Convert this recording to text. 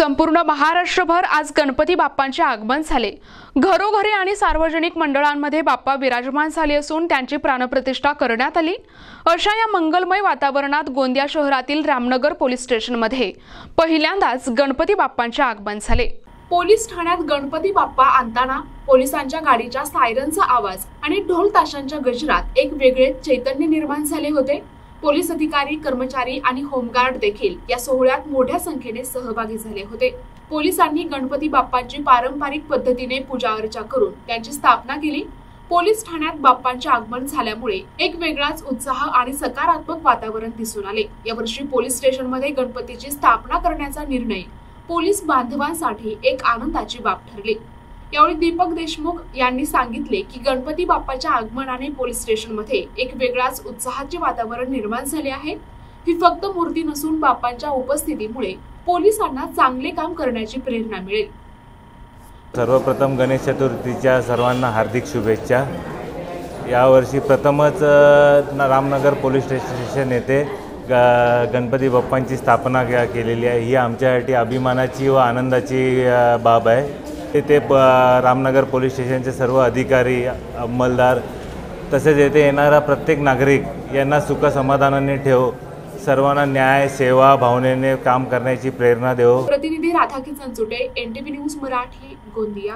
संपूर्ण महाराष्ट्रभर आज गणपती बाप्पांचे आगमन झाले। घरोघरी आणि सार्वजनिक मंडळांमध्ये बाप्पा विराजमान झाले असून त्यांची प्राणप्रतिष्ठा करण्यात आली। अशा या मंगलमय वातावरणात गोंदिया शहरातील रामनगर पोलीस स्टेशनमध्ये पहिल्यांदाच गणपती बाप्पांचे आगमन झाले। पोलीस ठाण्यात गणपती बाप्पा आणताना पोलिसांच्या गाडीच्या सायरनचा आवाज आणि ढोल ताशांच्या गजरात एक वेगळे चैतन्य निर्माण झाले होते। पोलीस अधिकारी, कर्मचारी आणि होमगार्ड देखील या सोहळ्यात मोठ्या संख्येने सहभागी झाले होते। पोलिसांनी गणपती बाप्पांची पारंपरिक पद्धतीने पूजा अर्चा करून त्यांची स्थापना केली। पोलीस ठाण्यात बाप्पांचे आगमन झाल्यामुळे एक वेगळाच उत्साह आणि सकारात्मक वातावरण दिसून आले। यावर्षी पोलीस स्टेशनमध्ये गणपतीची स्थापना करण्याचा निर्णय पोलीस बांधवांसाठी एक आनंदाची बाब ठरली। यावेळी दीपक देशमुख यांनी सांगितले की गणपती बाप्पाच्या आगमनाने पोलीस स्टेशनमध्ये एक वेगळाच उत्साहाचे वातावरण निर्माण झाले आहे। ही फक्त मूर्ती नसून बाप्पांच्या उपस्थितीमुळे पोलिसांना चांगले काम करण्याची प्रेरणा मिळेल। सर्वप्रथम गणेश चतुर्थीच्या सर्वांना हार्दिक शुभेच्छा। यावर्षी प्रथमच रामनगर पोलीस स्टेशन येथे गणपती बाप्पांची स्थापना केलेली आहे। ही आमच्यासाठी अभिमानाची व आनंदाची बाब आहे। येथे रामनगर पोलीस स्टेशनचे सर्व अधिकारी, अंमलदार तसेच येथे येणारा प्रत्येक नागरिक यांना सुख समाधानाने ठेव, सर्वांना न्याय, सेवा भावनेने काम करण्याची प्रेरणा देव। प्रतिनिधी राधाकिशन चुटे, NTV न्यूज मराठी, गोंदिया।